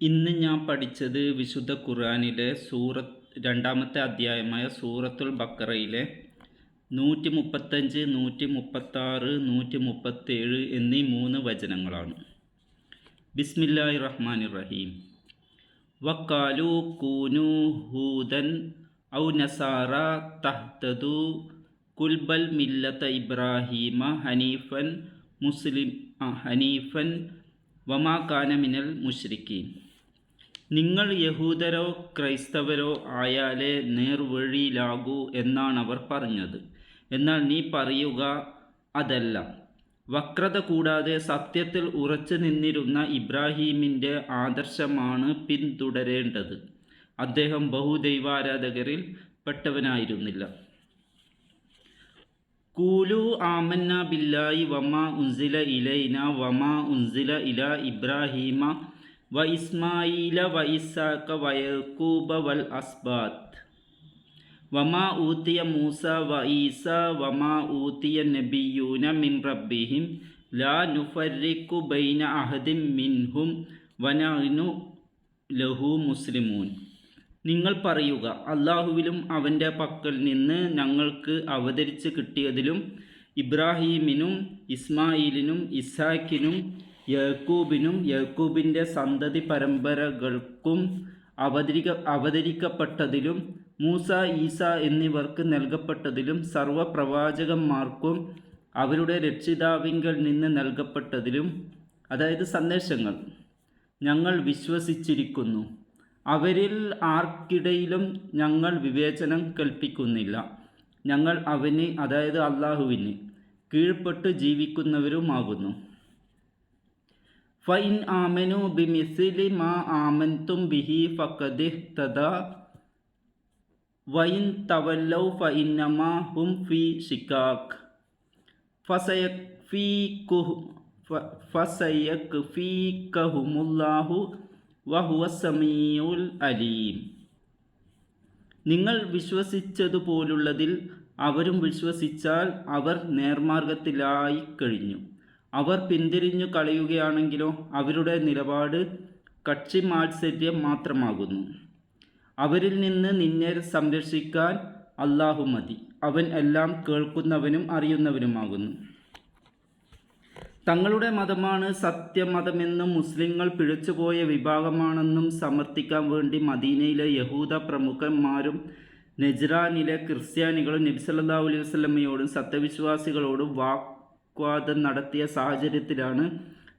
ഇന്ന് ഞാൻ പഠിച്ചത് വിശുദ്ധ ഖുർആനിലെ രണ്ടാമത്തെ അധ്യായമായ സൂറത്തുൽ ബക്കറയിലെ 135, 136, 137 എന്നീ 3 വചനങ്ങളാണ്. ബിസ്മില്ലാഹിർ റഹ്മാനിർ റഹീം. വഖാലു കൂനു ഹൂദൻ ഔ നസാറ തഹ്തദു ഖുൽ ബൽ മില്ലത ഇബ്രാഹീമ ഹനീഫൻ വമാ കാന മിനൽ മുശ്രിക്കീൻ. നിങ്ങൾ യഹൂദരോ ക്രൈസ്തവരോ ആയാലേ നേർവഴിയിലാകൂ എന്നാണവർ പറഞ്ഞത്. എന്നാൽ നീ പറയുക, അതല്ല. വക്രത കൂടാതെ സത്യത്തിൽ ഉറച്ചു നിന്നിരുന്ന ഇബ്രാഹീമിൻ്റെ ആദർശമാണ് പിന്തുടരേണ്ടത്. അദ്ദേഹം ബഹുദൈവാരാധകരിൽ പെട്ടവനായിരുന്നില്ല. കൂലു ആമന്ന ബില്ലാഹി വമാ ഉൻസില ഇലൈന വമാ ഉൻസില ഇലാ ഇബ്രാഹീമ വ ഇസ്മായില വ ഇസ്ഹാഖ വ യഅ്കൂബ വൽ അസ്ബാത്ത് വമാ ഊതിയ മൂസ വ ഈസ വമാ ഊതിയ നബിയ്യൂന മിൻ റബ്ബിഹിം ലാ നുഫർരിഖു ബൈന അഹദിൻ മിൻഹും വ നഹ്നു ലഹു മുസ്ലിമൂൻ. നിങ്ങൾ പറയുക, അല്ലാഹുവിലും അവൻ്റെ പക്കൽ നിന്ന് ഞങ്ങൾക്ക് അവതരിച്ച് കിട്ടിയതിലും ഇബ്രാഹീമിനും ഇസ്മായിലിനും ഇസ്ഹാക്കിനും യഅ്കൂബിനും യഅ്കൂബിൻ്റെ സന്തതി പരമ്പരകൾക്കും അവതരിക്കപ്പെട്ടതിലും മൂസ, ഈസ എന്നിവർക്ക് നൽകപ്പെട്ടതിലും സർവ്വപ്രവാചകന്മാർക്കും അവരുടെ രക്ഷിതാവിങ്കൽ നിന്ന് നൽകപ്പെട്ടതിലും, അതായത് സന്ദേശങ്ങൾ, ഞങ്ങൾ വിശ്വസിച്ചിരിക്കുന്നു. അവരിൽ ആർക്കിടയിലും ഞങ്ങൾ വിവേചനം കൽപ്പിക്കുന്നില്ല. ഞങ്ങൾ അവന്, അതായത് അല്ലാഹുവിന് കീഴ്പ്പെട്ട് ജീവിക്കുന്നവരുമാകുന്നു. ഫഇൻ ആമനു ബിമിസ്ലി മാ ആമൻതും ബിഹി ഫഖദ് ഇഹ്തദാ വഇൻ തവല്ലൗ ഫഇന്നമാ ഹും ഫീ ശിഖാഖ് ഫസയക്ഫീകഹുമുല്ലാഹു വഹുവ സമീഉൽ അലീം. നിങ്ങൾ വിശ്വസിച്ചതുപോലുള്ളതിൽ അവരും വിശ്വസിച്ചാൽ അവർ നേർമാർഗത്തിലായി കഴിഞ്ഞു. അവർ പിന്തിരിഞ്ഞു കളയുകയാണെങ്കിലോ അവരുടെ നിലപാട് കക്ഷിമാത്സര്യം മാത്രമാകുന്നു. അവരിൽ നിന്ന് നിന്നെ സംരക്ഷിക്കാൻ അല്ലാഹു മതി. അവൻ എല്ലാം കേൾക്കുന്നവനും അറിയുന്നവനുമാകുന്നു. തങ്ങളുടെ മതമാണ് സത്യമതമെന്നും മുസ്ലിങ്ങൾ പിഴച്ചുപോയ വിഭാഗമാണെന്നും സമർത്ഥിക്കാൻ വേണ്ടി മദീനയിലെ യഹൂദ പ്രമുഖന്മാരും നജ്റാനിലെ ക്രിസ്ത്യാനികളും നബി സല്ലല്ലാഹു അലൈഹി വസല്ലമയോടും സത്യവിശ്വാസികളോടും വാഗ്വാദം നടത്തിയ സാഹചര്യത്തിലാണ്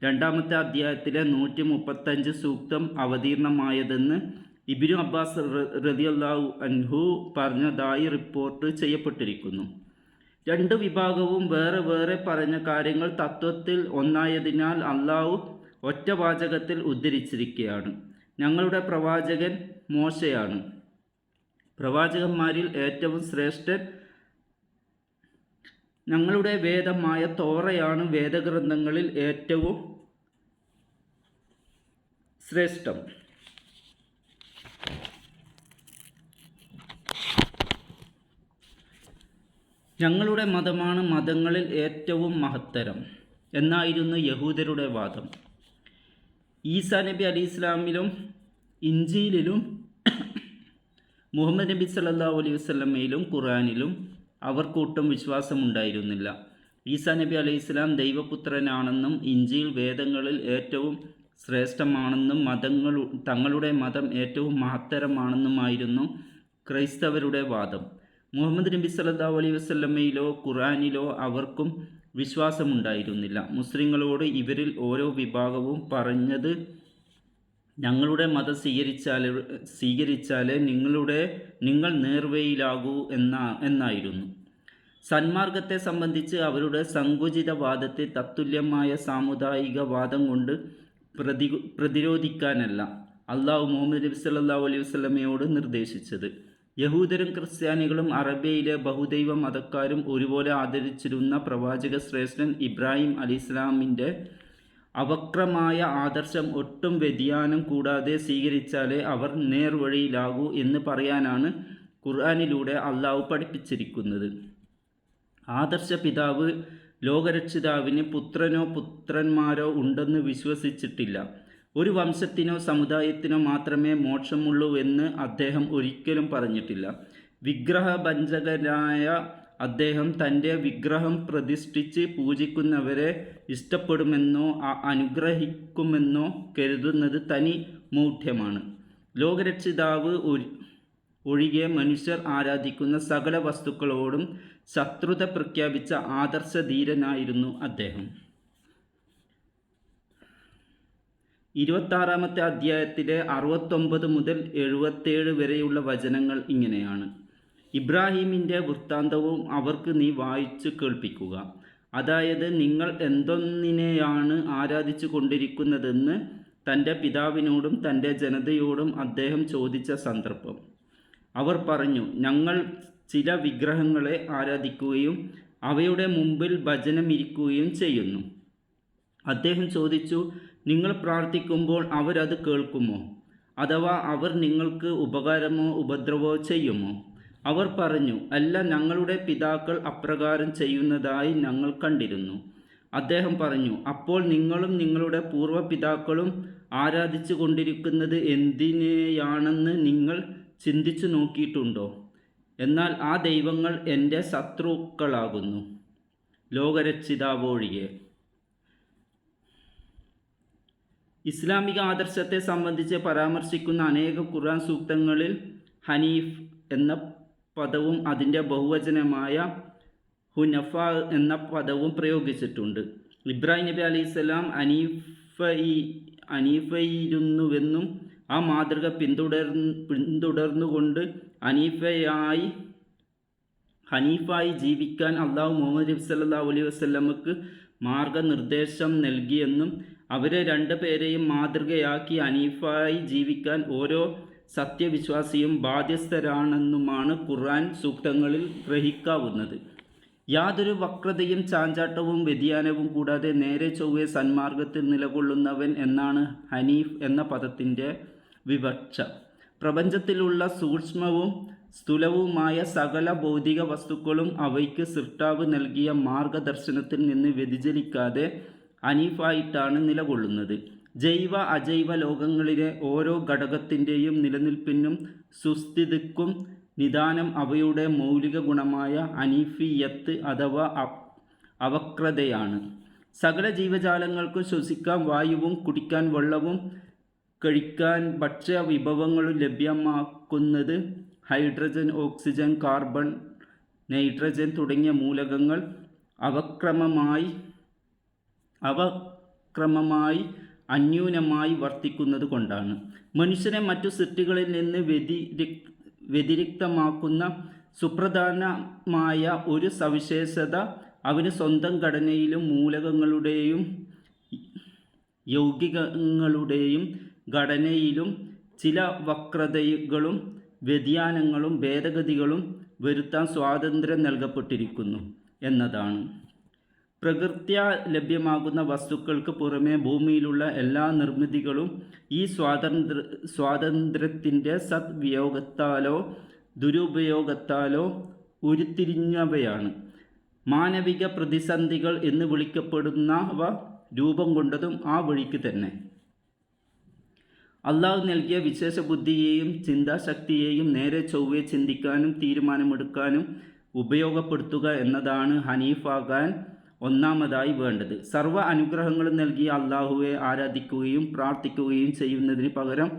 രണ്ടാമത്തെ അധ്യായത്തിലെ 135 സൂക്തം അവതീർണമായതെന്ന് ഇബ്നു അബ്ബാസ് റളിയല്ലാഹു അൻഹു പറഞ്ഞതായി റിപ്പോർട്ട് ചെയ്യപ്പെട്ടിരിക്കുന്നു. രണ്ട് വിഭാഗവും വേറെ വേറെ പറഞ്ഞ കാര്യങ്ങൾ തത്വത്തിൽ ഒന്നായതിനാൽ അല്ലാഹു ഒറ്റവാചകത്തിൽ ഉദ്ധരിച്ചിരിക്കുകയാണ്. ഞങ്ങളുടെ പ്രവാചകൻ മോശയാണ്. പ്രവാചകന്മാരിൽ ഏറ്റവും ശ്രേഷ്ഠൻ. ഞങ്ങളുടെ വേദമായ തോറയാണ് വേദഗ്രന്ഥങ്ങളിൽ ഏറ്റവും ശ്രേഷ്ഠം. ഞങ്ങളുടെ മതമാണ് മതങ്ങളിൽ ഏറ്റവും മഹത്തരം എന്നായിരുന്നു യഹൂദരുടെ വാദം. ഈസാ നബി അലൈഹി ഇസ്ലാമിലും ഇഞ്ചീലിലും മുഹമ്മദ് നബി സല്ലല്ലാഹു അലൈഹി വസല്ലമയിലും ഖുർആനിലും അവർക്കൊട്ടും വിശ്വാസമുണ്ടായിരുന്നില്ല. ഈസാ നബി അലൈഹി ഇസ്ലാം ദൈവപുത്രനാണെന്നും ഇഞ്ചീൽ വേദങ്ങളിൽ ഏറ്റവും ശ്രേഷ്ഠമാണെന്നും തങ്ങളുടെ മതം ഏറ്റവും മഹത്തരമാണെന്നുമായിരുന്നു ക്രൈസ്തവരുടെ വാദം. മുഹമ്മദ് നബി സല്ലല്ലാഹു അലൈഹി വസല്ലമയിലോ ഖുർആനിലോ അവർക്കും വിശ്വാസമുണ്ടായിരുന്നില്ല. മുസ്ലിങ്ങളോട് ഇവരിൽ ഓരോ വിഭാഗവും പറഞ്ഞത്, ഞങ്ങളുടെ മതം സ്വീകരിച്ചാലേ നിങ്ങൾ നേർവഴിയിലാകൂ എന്നായിരുന്നു. സന്മാർഗത്തെ സംബന്ധിച്ച് അവരുടെ സങ്കുചിത വാദത്തെ തത്തുല്യമായ സാമുദായിക വാദം കൊണ്ട് പ്രതിരോധിക്കാനല്ല അല്ലാഹു മുഹമ്മദ് നബി സല്ലല്ലാഹു അലൈഹി വസല്ലമയോട് നിർദ്ദേശിച്ചത്. യഹൂദരും ക്രിസ്ത്യാനികളും അറബിയയിലെ ബഹുദൈവ മതക്കാരും ഒരുപോലെ ആദരിച്ചിരുന്ന പ്രവാചക ശ്രേഷ്ഠൻ ഇബ്രാഹിം അലൈഹിസ്സലാമിൻ്റെ അവക്രമായ ആദർശം ഒട്ടും വ്യതിയാനം കൂടാതെ സ്വീകരിച്ചാലേ അവർ നേർവഴിയിലാകൂ എന്ന് പറയാനാണ് ഖുർആനിലൂടെ അല്ലാഹു പഠിപ്പിച്ചിരിക്കുന്നത്. ആദർശ പിതാവ് ലോകരക്ഷിതാവിന് പുത്രനോ പുത്രന്മാരോ ഉണ്ടെന്ന് വിശ്വസിച്ചിട്ടില്ല. ഒരു വംശത്തിനോ സമുദായത്തിനോ മാത്രമേ മോക്ഷമുള്ളൂ എന്ന് അദ്ദേഹം ഒരിക്കലും പറഞ്ഞിട്ടില്ല. വിഗ്രഹഭഞ്ജകനായ അദ്ദേഹം തൻ്റെ വിഗ്രഹം പ്രതിഷ്ഠിച്ച് പൂജിക്കുന്നവരെ ഇഷ്ടപ്പെടുമെന്നോ അനുഗ്രഹിക്കുമെന്നോ കരുതുന്നത് തനി മൗഢ്യമാണ്. ലോകരക്ഷിതാവ് ഒഴികെ മനുഷ്യർ ആരാധിക്കുന്ന സകല വസ്തുക്കളോടും ശത്രുത പ്രഖ്യാപിച്ച ആദർശധീരനായിരുന്നു അദ്ദേഹം. 26-ാമത്തെ അധ്യായത്തിലെ 69 മുതൽ 77 വരെയുള്ള വചനങ്ങൾ ഇങ്ങനെയാണ്. ഇബ്രാഹീമിൻ്റെ വൃത്താന്തവും അവർക്ക് നീ വായിച്ചു കേൾപ്പിക്കുക. അതായത്, നിങ്ങൾ എന്തൊന്നിനെയാണ് ആരാധിച്ചു കൊണ്ടിരിക്കുന്നതെന്ന് തൻ്റെ പിതാവിനോടും തൻ്റെ ജനതയോടും അദ്ദേഹം ചോദിച്ച സന്ദർഭം. അവർ പറഞ്ഞു, ഞങ്ങൾ ചില വിഗ്രഹങ്ങളെ ആരാധിക്കുകയും അവയുടെ മുമ്പിൽ ഭജനമിരിക്കുകയും ചെയ്യുന്നു. അദ്ദേഹം ചോദിച്ചു, നിങ്ങൾ പ്രാർത്ഥിക്കുമ്പോൾ അവരത് കേൾക്കുമോ? അഥവാ അവർ നിങ്ങൾക്ക് ഉപകാരമോ ഉപദ്രവമോ ചെയ്യുമോ? അവർ പറഞ്ഞു, അല്ല, ഞങ്ങളുടെ പിതാക്കൾ അപ്രകാരം ചെയ്യുന്നതായി ഞങ്ങൾ കണ്ടിരുന്നു. അദ്ദേഹം പറഞ്ഞു, അപ്പോൾ നിങ്ങളും നിങ്ങളുടെ പൂർവ്വപിതാക്കളും ആരാധിച്ചു കൊണ്ടിരിക്കുന്നത് എന്തിനെയാണെന്ന് നിങ്ങൾ ചിന്തിച്ചു നോക്കിയിട്ടുണ്ടോ? എന്നാൽ ആ ദൈവങ്ങൾ എൻ്റെ ശത്രുക്കളാകുന്നു, ലോകരക്ഷിതാവൊഴികെ. ഇസ്ലാമിക ആദർശത്തെ സംബന്ധിച്ച് പരാമർശിക്കുന്ന അനേക ഖുർആൻ സൂക്തങ്ങളിൽ ഹനീഫ് എന്ന പദവും അതിൻ്റെ ബഹുവചനമായ ഹുനഫ എന്ന പദവും പ്രയോഗിച്ചിട്ടുണ്ട്. ഇബ്രാഹിം നബി അലൈഹിസ്സലാം അനീഫയിരുന്നുവെന്നും ആ മാതൃക പിന്തുടർന്നുകൊണ്ട് ഹനീഫായി ജീവിക്കാൻ അള്ളാഹു മുഹമ്മദ് നബി സല്ലല്ലാഹു അലൈഹി വസല്ലമക്ക് മാർഗനിർദ്ദേശം നൽകിയെന്നും അവരെ രണ്ടുപേരെയും മാതൃകയാക്കി ഹനീഫായി ജീവിക്കാൻ ഓരോ സത്യവിശ്വാസിയും ബാധ്യസ്ഥരാണെന്നുമാണ് ഖുർആൻ സൂക്തങ്ങളിൽ ഗ്രഹിക്കാവുന്നത്. യാതൊരു വക്രതയും ചാഞ്ചാട്ടവും വ്യതിയാനവും കൂടാതെ നേരെ ചൊവ്വേ സന്മാർഗത്തിൽ നിലകൊള്ളുന്നവൻ എന്നാണ് ഹനീഫ് എന്ന പദത്തിൻ്റെ വിവക്ഷ. പ്രപഞ്ചത്തിലുള്ള സൂക്ഷ്മവും സ്ഥൂലവുമായ സകല ഭൗതിക വസ്തുക്കളും അവയ്ക്ക് സൃഷ്ടാവ് നൽകിയ മാർഗദർശനത്തിൽ നിന്ന് വ്യതിചലിക്കാതെ ഹനീഫായിട്ടാണ് നിലകൊള്ളുന്നത്. ജൈവ അജൈവ ലോകങ്ങളിലെ ഓരോ ഘടകത്തിൻ്റെയും നിലനിൽപ്പിനും സുസ്ഥിതിക്കും നിദാനം അവയുടെ മൗലിക ഗുണമായ ഹനീഫിയത്ത് അഥവാ അവക്രതയാണ്. സകല ജീവജാലങ്ങൾക്കും ശ്വസിക്കാൻ വായുവും കുടിക്കാൻ വെള്ളവും കഴിക്കാൻ ഭക്ഷ്യ വിഭവങ്ങളും ലഭ്യമാക്കുന്നത് ഹൈഡ്രജൻ, ഓക്സിജൻ, കാർബൺ, നൈട്രജൻ തുടങ്ങിയ മൂലകങ്ങൾ അവക്രമമായി അന്യൂനമായി വർത്തിക്കുന്നത് കൊണ്ടാണ്. മനുഷ്യനെ മറ്റു സൃഷ്ടികളിൽ നിന്ന് വ്യതിരിക്തമാക്കുന്ന സുപ്രധാനമായ ഒരു സവിശേഷത അവന് സ്വന്തം ഘടനയിലും മൂലകങ്ങളുടെയും യൗഗികങ്ങളുടെയും ഘടനയിലും ചില വക്രതകളും വ്യതിയാനങ്ങളും ഭേദഗതികളും വരുത്താൻ സ്വാതന്ത്ര്യം നൽകപ്പെട്ടിരിക്കുന്നു എന്നതാണ്. പ്രകൃത്യാ ലഭ്യമാകുന്ന വസ്തുക്കൾക്ക് പുറമെ ഭൂമിയിലുള്ള എല്ലാ നിർമ്മിതികളും ഈ സ്വാതന്ത്ര്യത്തിൻ്റെ സദ്വിയോഗത്താലോ ദുരുപയോഗത്താലോ ഉരുത്തിരിഞ്ഞവയാണ്. മാനവിക പ്രതിസന്ധികൾ എന്ന് വിളിക്കപ്പെടുന്നവ രൂപം കൊണ്ടതും ആ വഴിക്ക് തന്നെ. അള്ളാഹു നൽകിയ വിശേഷ ബുദ്ധിയെയും ചിന്താശക്തിയെയും നേരെ ചൊവ്വേ ചിന്തിക്കാനും തീരുമാനമെടുക്കാനും ഉപയോഗപ്പെടുത്തുക എന്നതാണ് ഹനീഫാകാൻ ഒന്നാമതായി വേണ്ടത്. സർവ്വ അനുഗ്രഹങ്ങളും നൽകിയ അള്ളാഹുവെ ആരാധിക്കുകയും പ്രാർത്ഥിക്കുകയും ചെയ്യുന്നതിന് പകരം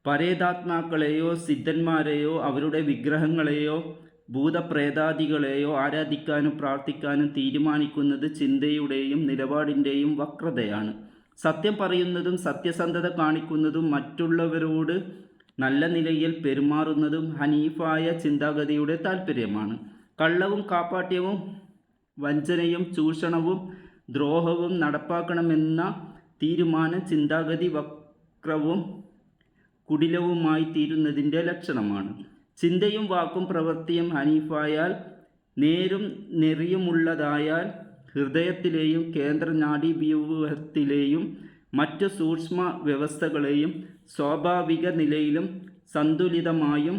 പരേതാത്മാക്കളെയോ സിദ്ധന്മാരെയോ അവരുടെ വിഗ്രഹങ്ങളെയോ ഭൂതപ്രേതാദികളെയോ ആരാധിക്കാനും പ്രാർത്ഥിക്കാനും തീരുമാനിക്കുന്നത് ചിന്തയുടെയും നിലപാടിൻ്റെയും വക്രതയാണ്. സത്യം പറയുന്നതും സത്യസന്ധത കാണിക്കുന്നതും മറ്റുള്ളവരോട് നല്ല നിലയിൽ പെരുമാറുന്നതും ഹനീഫായ ചിന്താഗതിയുടെ താൽപ്പര്യമാണ്. കള്ളവും കാപ്പാട്യവും വഞ്ചനയും ചൂഷണവും ദ്രോഹവും നടപ്പാക്കണമെന്ന തീരുമാനം ചിന്താഗതി വക്രവും കുടിലവുമായി തീരുന്നതിൻ്റെ ലക്ഷണമാണ്. ചിന്തയും വാക്കും പ്രവൃത്തിയും ഹനീഫായാൽ, നേരും നെറിയുമുള്ളതായാൽ, ഹൃദയത്തിലെയും കേന്ദ്ര നാഡീവ്യൂഹത്തിലെയും മറ്റു സൂക്ഷ്മ വ്യവസ്ഥകളെയും സ്വാഭാവിക നിലയിലും സന്തുലിതമായും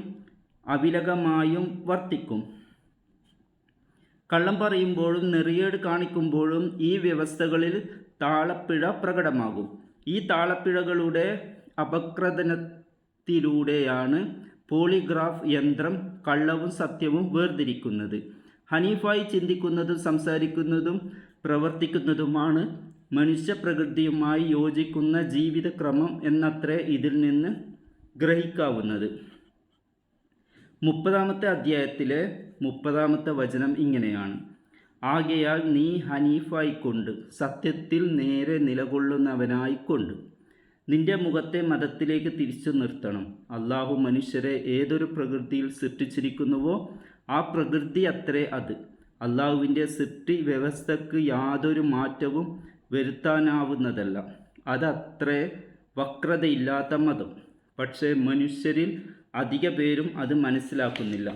അവിലകമായും വർത്തിക്കും. കള്ളം പറയുമ്പോഴും നെറിയേട് കാണിക്കുമ്പോഴും ഈ വ്യവസ്ഥകളിൽ താളപ്പിഴ പ്രകടമാകും. ഈ താളപ്പിഴകളുടെ അപഗ്രഥനത്തിലൂടെയാണ് പോളിഗ്രാഫ് യന്ത്രം കള്ളവും സത്യവും വേർതിരിക്കുന്നത്. ഹനീഫായി ചിന്തിക്കുന്നതും സംസാരിക്കുന്നതും പ്രവർത്തിക്കുന്നതുമാണ് മനുഷ്യപ്രകൃതിയുമായി യോജിക്കുന്ന ജീവിതക്രമം എന്നത്രേ ഇതിൽ നിന്ന് ഗ്രഹിക്കാവുന്നത്. 30-ാമത്തെ അധ്യായത്തിലെ 30-ാമത്തെ വചനം ഇങ്ങനെയാണ്: ആകയാൽ നീ ഹനീഫായിക്കൊണ്ട് സത്യത്തിൽ നേരെ നിലകൊള്ളുന്നവനായിക്കൊണ്ട് നിന്റെ മുഖത്തെ മതത്തിലേക്ക് തിരിച്ചു നിർത്തണം. അള്ളാഹു മനുഷ്യരെ ഏതൊരു പ്രകൃതിയിൽ സൃഷ്ടിച്ചിരിക്കുന്നുവോ ആ പ്രകൃതി അത്രേ അത്. അള്ളാഹുവിൻ്റെ സൃഷ്ടി വ്യവസ്ഥയ്ക്ക് യാതൊരു മാറ്റവും വരുത്താനാവുന്നതല്ല. അതത്രേ വക്രതയില്ലാത്ത മതം. പക്ഷേ മനുഷ്യരിൽ അധിക പേരും അത് മനസ്സിലാക്കുന്നില്ല.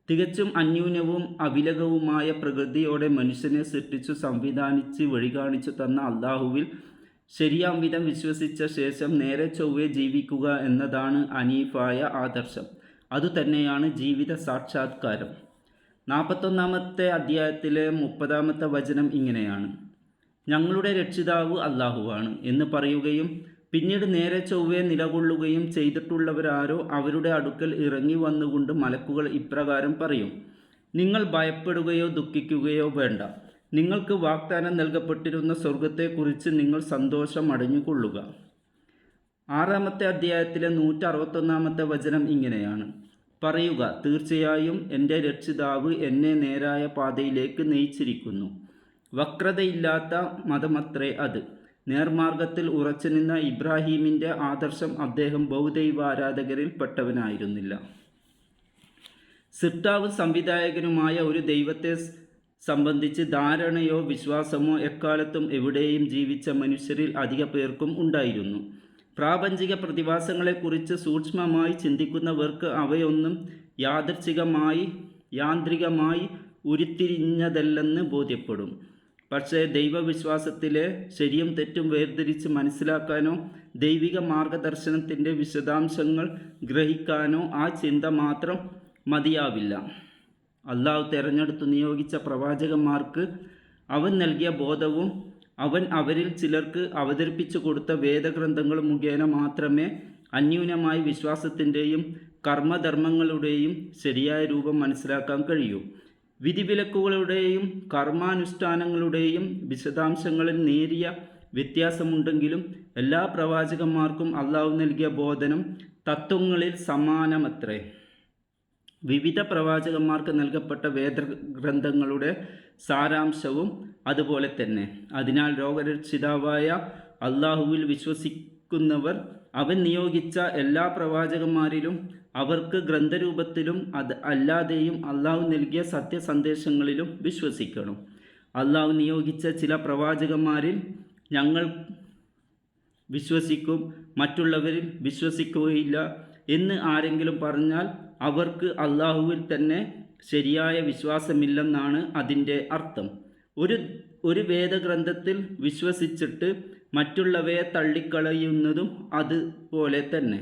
തികച്ചും അന്യൂനവും അവിലകവുമായ പ്രകൃതിയോടെ മനുഷ്യനെ സൃഷ്ടിച്ചു സംവിധാനിച്ച് വഴികാണിച്ചു തന്ന അള്ളാഹുവിൽ ശരിയാം വിധം വിശ്വസിച്ച ശേഷം നേരെ ചൊവ്വെ ജീവിക്കുക എന്നതാണ് ഹനീഫായ ആദർശം. അതുതന്നെയാണ് ജീവിത സാക്ഷാത്കാരം. 41-ാമത്തെ അധ്യായത്തിലെ 30-ാമത്തെ വചനം ഇങ്ങനെയാണ്: ഞങ്ങളുടെ രക്ഷിതാവ് അള്ളാഹുവാണ് എന്ന് പറയുകയും പിന്നീട് നേരെ ചൊവ്വെ നിലകൊള്ളുകയും ചെയ്തിട്ടുള്ളവരാരോ അവരുടെ അടുക്കൽ ഇറങ്ങി വന്നുകൊണ്ട് മലക്കുകൾ ഇപ്രകാരം പറയും: നിങ്ങൾ ഭയപ്പെടുകയോ ദുഃഖിക്കുകയോ വേണ്ട. നിങ്ങൾക്ക് വാഗ്ദാനം നൽകപ്പെട്ടിരുന്ന സ്വർഗത്തെക്കുറിച്ച് നിങ്ങൾ സന്തോഷം അടഞ്ഞുകൊള്ളുക. 6-ാമത്തെ അധ്യായത്തിലെ 161-ാമത്തെ വചനം ഇങ്ങനെയാണ്: പറയുക, തീർച്ചയായും എൻ്റെ രക്ഷിതാവ് എന്നെ നേരായ പാതയിലേക്ക് നയിച്ചിരിക്കുന്നു. വക്രതയില്ലാത്ത മതമത്രേ അത്. നേർമാർഗത്തിൽ ഉറച്ചു നിന്ന ഇബ്രാഹീമിൻ്റെ ആദർശം അദ്ദേഹം ബഹുദൈവാരാധകരിൽ പെട്ടവനായിരുന്നില്ല. സൃഷ്ടാവും സംവിധായകനുമായ ഒരു ദൈവത്തെ സംബന്ധിച്ച് ധാരണയോ വിശ്വാസമോ എക്കാലത്തും എവിടെയും ജീവിച്ച മനുഷ്യരിൽ അധിക പേർക്കും ഉണ്ടായിരുന്നു. പ്രാപഞ്ചിക പ്രതിഭാസങ്ങളെക്കുറിച്ച് സൂക്ഷ്മമായി ചിന്തിക്കുന്നവർക്ക് അവയൊന്നും യാന്ത്രികമായി ഉരുത്തിരിഞ്ഞതല്ലെന്ന് ബോധ്യപ്പെടും. പക്ഷേ ദൈവവിശ്വാസത്തിലെ ശരിയും തെറ്റും വേർതിരിച്ച് മനസ്സിലാക്കാനോ ദൈവിക മാർഗദർശനത്തിൻ്റെ വിശദാംശങ്ങൾ ഗ്രഹിക്കാനോ ആ ചിന്ത മാത്രം മതിയാവില്ല. അള്ളാഹു തെരഞ്ഞെടുത്തു നിയോഗിച്ച പ്രവാചകന്മാർക്ക് അവൻ നൽകിയ ബോധവും അവൻ അവരിൽ ചിലർക്ക് അവതരിപ്പിച്ചു കൊടുത്ത വേദഗ്രന്ഥങ്ങൾ മുഖേന മാത്രമേ അന്യൂനമായ വിശ്വാസത്തിൻ്റെയും കർമ്മധർമ്മങ്ങളുടെയും ശരിയായ രൂപം മനസ്സിലാക്കാൻ കഴിയൂ. വിധിവിലക്കുകളുടെയും കർമാനുഷ്ഠാനങ്ങളുടെയും വിശദാംശങ്ങളിൽ നേരിയ വ്യത്യാസമുണ്ടെങ്കിലും എല്ലാ പ്രവാചകന്മാർക്കും അള്ളാഹു നൽകിയ ബോധനം തത്വങ്ങളിൽ സമാനമത്രേ. വിവിധ പ്രവാചകന്മാർക്ക് നൽകപ്പെട്ട വേദഗ്രന്ഥങ്ങളുടെ സാരാംശവും അതുപോലെ തന്നെ. അതിനാൽ ലോകരക്ഷിതാവായ അള്ളാഹുവിൽ വിശ്വസിക്കുന്നവർ അവൻ നിയോഗിച്ച എല്ലാ പ്രവാചകന്മാരിലും അവർക്ക് ഗ്രന്ഥരൂപത്തിലും അല്ലാതെയും അള്ളാഹു നൽകിയ സത്യസന്ദേശങ്ങളിലും വിശ്വസിക്കണം. അള്ളാഹു നിയോഗിച്ച ചില പ്രവാചകന്മാരിൽ ഞങ്ങൾ വിശ്വസിക്കും, മറ്റുള്ളവരിൽ വിശ്വസിക്കുകയില്ല എന്ന് ആരെങ്കിലും പറഞ്ഞാൽ അവർക്ക് അള്ളാഹുവിൽ തന്നെ ശരിയായ വിശ്വാസമില്ലെന്നാണ് അതിൻ്റെ അർത്ഥം. ഒരു വേദഗ്രന്ഥത്തിൽ വിശ്വസിച്ചിട്ട് മറ്റുള്ളവയെ തള്ളിക്കളയുന്നതും അതുപോലെ തന്നെ.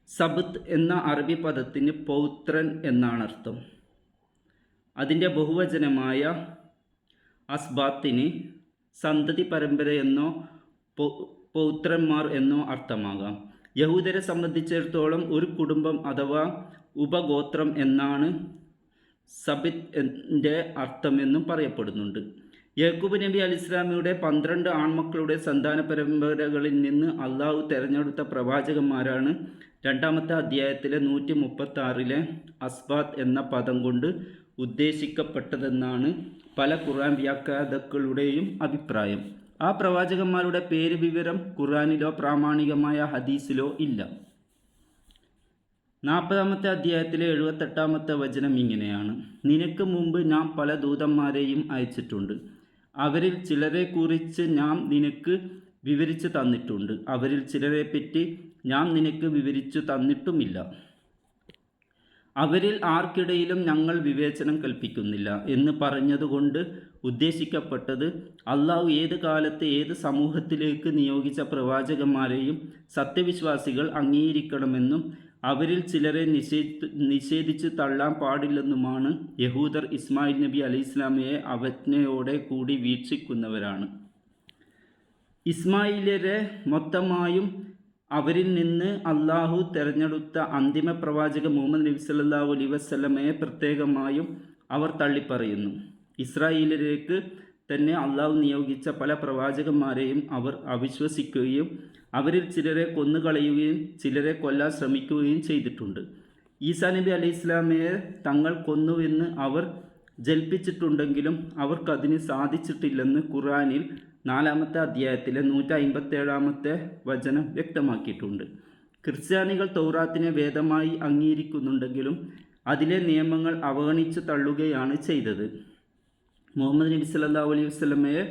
സബത്ത് എന്ന അറബി പദത്തിന് പൗത്രൻ എന്നാണ് അർത്ഥം. അതിൻ്റെ ബഹുവചനമായ അസ്ബാത്തിന് സന്തതി പരമ്പരയെന്നോ പൗത്രന്മാർ എന്നോ അർത്ഥമാകാം. യഹൂദരെ സംബന്ധിച്ചിടത്തോളം ഒരു കുടുംബം അഥവാ ഉപഗോത്രം എന്നാണ് സബിത്തിൻ്റെ അർത്ഥമെന്നും പറയപ്പെടുന്നുണ്ട്. യാക്കൂബ് നബി അലൈഹിസ്സലാമയുടെ 12 ആൺമക്കളുടെ സന്താന പരമ്പരകളിൽ നിന്ന് അള്ളാഹു തിരഞ്ഞെടുത്ത പ്രവാചകന്മാരാണ് 2-ാമത്തെ അധ്യായത്തിലെ 136-ലെ അസ്ബാത്ത് എന്ന പദം കൊണ്ട് ഉദ്ദേശിക്കപ്പെട്ടതെന്നാണ് പല ഖുർആൻ വ്യാഖ്യാതാക്കളുടെയും അഭിപ്രായം. ആ പ്രവാചകന്മാരുടെ പേര് വിവരം ഖുർആനിലോ പ്രാമാണികമായ ഹദീസിലോ ഇല്ല. 40-ാമത്തെ അധ്യായത്തിലെ 78-ാമത്തെ വചനം ഇങ്ങനെയാണ്: നിനക്ക് മുമ്പ് നാം പല ദൂതന്മാരെയും അയച്ചിട്ടുണ്ട്. അവരിൽ ചിലരെക്കുറിച്ച് നാം നിനക്ക് വിവരിച്ചു തന്നിട്ടുണ്ട്. അവരിൽ ചിലരെപ്പറ്റി നാം നിനക്ക് വിവരിച്ചു തന്നിട്ടുമില്ല. അവരിൽ ആർക്കിടയിലും ഞങ്ങൾ വിവേചനം കൽപ്പിക്കുന്നില്ല എന്ന് പറഞ്ഞതുകൊണ്ട് ഉദ്ദേശിക്കപ്പെട്ടത് അള്ളാഹു ഏത് കാലത്ത് ഏത് സമൂഹത്തിലേക്ക് നിയോഗിച്ച പ്രവാചകന്മാരെയും സത്യവിശ്വാസികൾ അംഗീകരിക്കണമെന്നും അവരിൽ ചിലരെ നിഷേധിച്ച് തള്ളാൻ പാടില്ലെന്നുമാണ്. യഹൂദർ ഇസ്മായിൽ നബി അലൈഹിസ്ലാമയെ അവജ്ഞയോടെ കൂടി വീക്ഷിക്കുന്നവരാണ്. ഇസ്മായിലരെ മൊത്തമായും അവരിൽ നിന്ന് അള്ളാഹു തെരഞ്ഞെടുത്ത അന്തിമ പ്രവാചക മുഹമ്മദ് നബി സല്ലല്ലാഹു അലൈഹി വസല്ലമയെ പ്രത്യേകമായും അവർ തള്ളിപ്പറയുന്നു. ഇസ്രായേലിലേക്ക് തന്നെ അള്ളാഹു നിയോഗിച്ച പല പ്രവാചകന്മാരെയും അവർ അവിശ്വസിക്കുകയും അവരിൽ ചിലരെ കൊന്നുകളയുകയും ചിലരെ കൊല്ലാൻ ശ്രമിക്കുകയും ചെയ്തിട്ടുണ്ട്. ഈസാ നബി അലൈഹി ഇസ്ലാമയെ തങ്ങൾ കൊന്നുവെന്ന് അവർ ജൽപ്പിച്ചിട്ടുണ്ടെങ്കിലും അവർക്കതിന് സാധിച്ചിട്ടില്ലെന്ന് ഖുർആനിൽ 4-ാമത്തെ അധ്യായത്തിലെ 157-ാമത്തെ വചനം വ്യക്തമാക്കിയിട്ടുണ്ട്. ക്രിസ്ത്യാനികൾ തൗറാത്തിനെ വേദമായി അംഗീകരിക്കുന്നുണ്ടെങ്കിലും അതിലെ നിയമങ്ങൾ അവഗണിച്ചു തള്ളുകയാണ് ചെയ്തത്. മുഹമ്മദ് നബി സല്ലല്ലാഹു അലൈഹി വസല്ലമയെ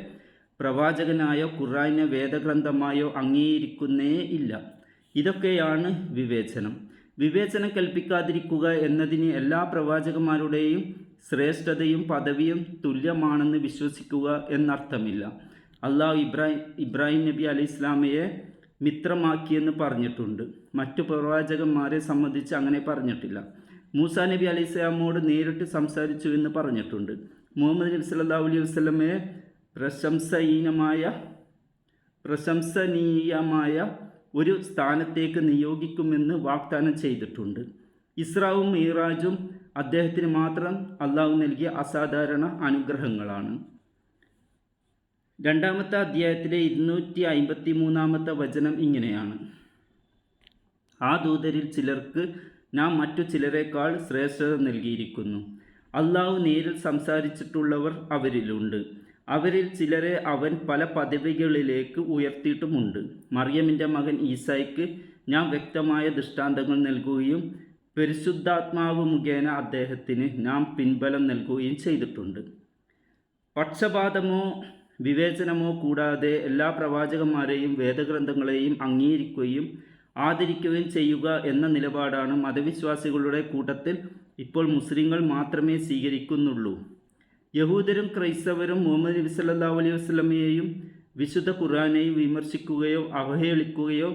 പ്രവാചകനായോ ഖുർആനെ വേദഗ്രന്ഥമായോ അംഗീകരിക്കുന്നേ ഇല്ല. ഇതൊക്കെയാണ് വിവേചനം. വിവേചനം കൽപ്പിക്കാതിരിക്കുക എന്നതിന് എല്ലാ പ്രവാചകന്മാരുടെയും ശ്രേഷ്ഠതയും പദവിയും തുല്യമാണെന്ന് വിശ്വസിക്കുക എന്നർത്ഥമില്ല. അള്ളാഹു ഇബ്രാഹിം നബി അലൈഹി ഇസ്ലാമയെ മിത്രമാക്കിയെന്ന് പറഞ്ഞിട്ടുണ്ട്. മറ്റു പ്രവാചകന്മാരെ സംബന്ധിച്ച് അങ്ങനെ പറഞ്ഞിട്ടില്ല. മൂസാ നബി അലൈഹി ഇസ്ലാമോട് നേരിട്ട് സംസാരിച്ചു എന്ന് പറഞ്ഞിട്ടുണ്ട്. മുഹമ്മദ് നബി സല്ലല്ലാഹു അലൈഹി വസല്ലമയെ പ്രശംസനീയമായ ഒരു സ്ഥാനത്തേക്ക് നിയോഗിക്കുമെന്ന് വാഗ്ദാനം ചെയ്തിട്ടുണ്ട്. ഇസ്രാവും മിഅ്റാജും അദ്ദേഹത്തിന് മാത്രം അള്ളാഹു നൽകിയ അസാധാരണ അനുഗ്രഹങ്ങളാണ്. 2-ാമത്തെ അധ്യായത്തിലെ 253-ാമത്തെ വചനം ഇങ്ങനെയാണ്: ആ ദൂതരിൽ ചിലർക്ക് നാം മറ്റു ചിലരെക്കാൾ ശ്രേഷ്ഠത നൽകിയിരിക്കുന്നു. അള്ളാഹു നേരിൽ സംസാരിച്ചിട്ടുള്ളവർ അവരിലുണ്ട്. അവരിൽ ചിലരെ അവൻ പല പദവികളിലേക്ക് ഉയർത്തിയിട്ടുമുണ്ട്. മറിയമിൻ്റെ മകൻ ഈസായ്ക്ക് ഞാൻ വ്യക്തമായ ദൃഷ്ടാന്തങ്ങൾ നൽകുകയും പരിശുദ്ധാത്മാവ് മുഖേന അദ്ദേഹത്തിന് നാം പിൻബലം നൽകുകയും ചെയ്തിട്ടുണ്ട്. പക്ഷപാതമോ വിവേചനമോ കൂടാതെ എല്ലാ പ്രവാചകന്മാരെയും വേദഗ്രന്ഥങ്ങളെയും അംഗീകരിക്കുകയും ആദരിക്കുകയും ചെയ്യുക എന്ന നിലപാടാണ് മതവിശ്വാസികളുടെ കൂട്ടത്തിൽ ഇപ്പോൾ മുസ്ലിങ്ങൾ മാത്രമേ സ്വീകരിക്കുന്നുള്ളൂ. യഹൂദരും ക്രൈസ്തവരും മുഹമ്മദ് നബി സല്ലല്ലാഹു അലൈഹി വസല്ലമയെയും വിശുദ്ധ ഖുർആനെയും വിമർശിക്കുകയോ അവഹേളിക്കുകയോ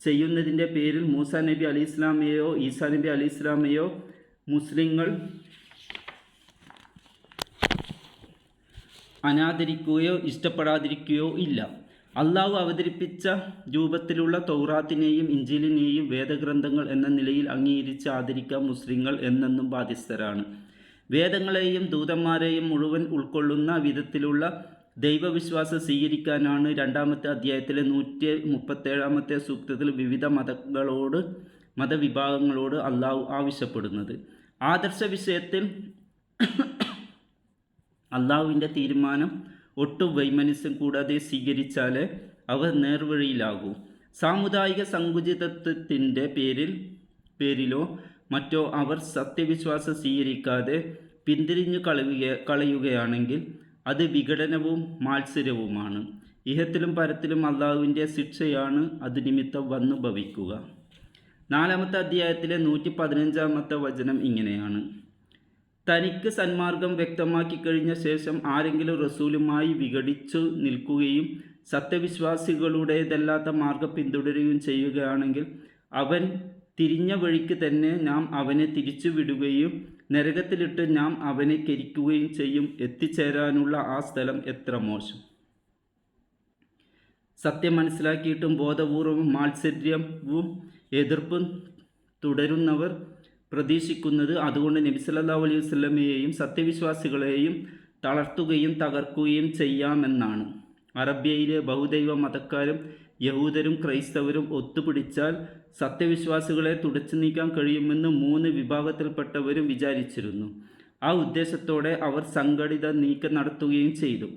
ചെയ്യുന്നതിൻ്റെ പേരിൽ മൂസാ നബി അലൈഹി ഇസ്ലാമയെയോ ഈസാ നബി അലൈഹി ഇസ്ലാമയെയോ മുസ്ലിങ്ങൾ അനാദരിക്കുകയോ ഇഷ്ടപ്പെടാതിരിക്കുകയോ ഇല്ല. അള്ളാഹു അവതരിപ്പിച്ച രൂപത്തിലുള്ള തൗറാത്തിനെയും ഇഞ്ചീലിനെയും വേദഗ്രന്ഥങ്ങൾ എന്ന നിലയിൽ അംഗീകരിച്ച് ആദരിക്കാൻ മുസ്ലിങ്ങൾ എന്നെന്നും ബാധ്യസ്ഥരാണ്. വേദങ്ങളെയും ദൂതന്മാരെയും മുഴുവൻ ഉൾക്കൊള്ളുന്ന വിധത്തിലുള്ള ദൈവവിശ്വാസം സ്വീകരിക്കാനാണ് 2-ാമത്തെ അധ്യായത്തിലെ 137-ാമത്തെ സൂക്തത്തിൽ വിവിധ മതവിഭാഗങ്ങളോട് അള്ളാഹു ആവശ്യപ്പെടുന്നത്. ആദർശ വിഷയത്തിൽ അള്ളാഹുവിൻ്റെ തീരുമാനം ഒട്ടും വൈമനസ്യം കൂടാതെ സ്വീകരിച്ചാലേ അവർ നേർവഴിയിലാകൂ. സാമുദായിക സങ്കുചിതത്വത്തിൻ്റെ പേരിലോ മറ്റോ അവർ സത്യവിശ്വാസം സ്വീകരിക്കാതെ പിന്തിരിഞ്ഞു കളയുകയാണെങ്കിൽ അത് വിഘടനവും മാത്സര്യവുമാണ്. ഇഹത്തിലും പരത്തിലും അള്ളാഹുവിൻ്റെ ശിക്ഷയാണ് അത് നിമിത്തം വന്നു ഭവിക്കുക. 4-ാമത്തെ അധ്യായത്തിലെ 115-ാമത്തെ വചനം ഇങ്ങനെയാണ്: തനിക്ക് സന്മാർഗം വ്യക്തമാക്കി കഴിഞ്ഞ ശേഷം ആരെങ്കിലും റസൂലുമായി വിഘടിച്ചു നിൽക്കുകയും സത്യവിശ്വാസികളുടേതല്ലാത്ത മാർഗം പിന്തുടരുകയും ചെയ്യുകയാണെങ്കിൽ അവൻ തിരിഞ്ഞ വഴിക്ക് തന്നെ നാം അവനെ തിരിച്ചു വിടുകയും നരകത്തിലിട്ട് നാം അവനെ കരിക്കുകയും ചെയ്യും. എത്തിച്ചേരാനുള്ള ആ സ്ഥലം എത്ര മോശം! സത്യം മനസ്സിലാക്കിയിട്ടും ബോധപൂർവം മാത്സര്യവും എതിർപ്പും തുടരുന്നവർ പ്രതീക്ഷിക്കുന്നത് അതുകൊണ്ട് നബി സല്ലല്ലാഹു അലൈഹി വസല്ലമയെയും സത്യവിശ്വാസികളെയും തളർത്തുകയും തകർക്കുകയും ചെയ്യാമെന്നാണ്. അറബ്യയിലെ ബഹുദൈവ മതക്കാരും യഹൂദരും ക്രൈസ്തവരും ഒത്തുപിടിച്ചാൽ സത്യവിശ്വാസികളെ തുടച്ചു നീക്കാൻ കഴിയുമെന്ന് 3 വിഭാഗത്തിൽപ്പെട്ടവരും വിചാരിച്ചിരുന്നു. ആ ഉദ്ദേശത്തോടെ അവർ സംഘടിത നീക്കം നടത്തുകയും ചെയ്തു.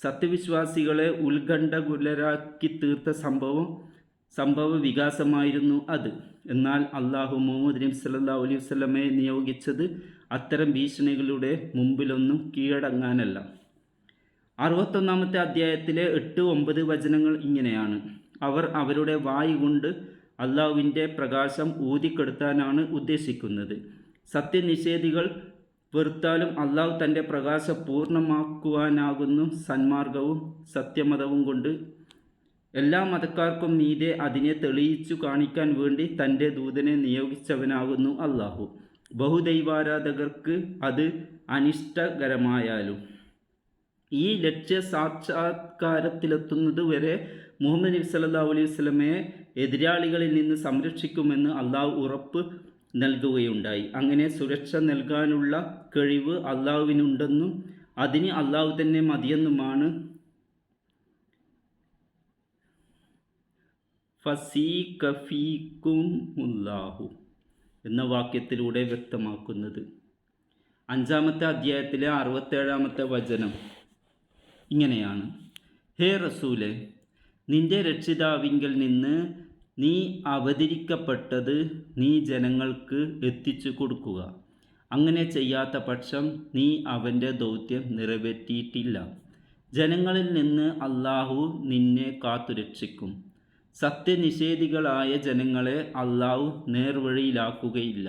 സത്യവിശ്വാസികളെ ഉത്കണ്ഠകുലരാക്കി തീർത്ത സംഭവ വികാസമായിരുന്നു അത്. എന്നാൽ അള്ളാഹു മുഹമ്മദ് നബി സല്ലല്ലാഹു അലൈഹി വസല്ലമയെ നിയോഗിച്ചത് അത്തരം ഭീഷണികളുടെ മുമ്പിലൊന്നും കീഴടങ്ങാനല്ല. 61-ാമത്തെ അധ്യായത്തിലെ 8-9 വചനങ്ങൾ ഇങ്ങനെയാണ്: അവർ അവരുടെ വായ് കൊണ്ട് അള്ളാഹുവിൻ്റെ പ്രകാശം ഊതിക്കെടുത്താനാണ് ഉദ്ദേശിക്കുന്നത്. സത്യനിഷേധികൾ വെറുത്താലും അള്ളാഹു തൻ്റെ പ്രകാശം പൂർണ്ണമാക്കുവാനാകുന്നു സന്മാർഗവും സത്യമതവും കൊണ്ട് എല്ലാ മതക്കാർക്കും മീതെ അതിനെ തെളിയിച്ചു കാണിക്കാൻ വേണ്ടി തൻ്റെ ദൂതനെ നിയോഗിച്ചവനാകുന്നു അള്ളാഹു. ബഹുദൈവാരാധകർക്ക് അത് അനിഷ്ടകരമായാലും ഈ ലക്ഷ്യ സാക്ഷാത്കാരത്തിലെത്തുന്നത് വരെ മുഹമ്മദ് നബി സല്ലല്ലാഹു അലൈഹി വസല്ലമയെ എതിരാളികളിൽ നിന്ന് സംരക്ഷിക്കുമെന്ന് അള്ളാഹു ഉറപ്പ് നൽകുകയുണ്ടായി. അങ്ങനെ സുരക്ഷ നൽകാനുള്ള കഴിവ് അള്ളാഹുവിനുണ്ടെന്നും അതിന് അള്ളാഹു തന്നെ മതിയെന്നുമാണ് ഫസീക ഫീകുമുല്ലാഹു എന്ന വാക്യത്തിലൂടെ വ്യക്തമാക്കുന്നത്. 5-ാമത്തെ അധ്യായത്തിലെ 67-ാമത്തെ വചനം ഇങ്ങനെയാണ്: ഹേ റസൂലെ, നിന്റെ രക്ഷിതാവിങ്കൽ നിന്ന് നീ അവതരിക്കപ്പെട്ടത് നീ ജനങ്ങൾക്ക് എത്തിച്ചു കൊടുക്കുക. അങ്ങനെ ചെയ്യാത്ത പക്ഷം നീ അവൻ്റെ ദൗത്യം നിറവേറ്റിയിട്ടില്ല. ജനങ്ങളിൽ നിന്ന് അള്ളാഹു നിന്നെ കാത്തുരക്ഷിക്കും. സത്യനിഷേധികളായ ജനങ്ങളെ അള്ളാഹു നേർവഴിയിലാക്കുകയില്ല.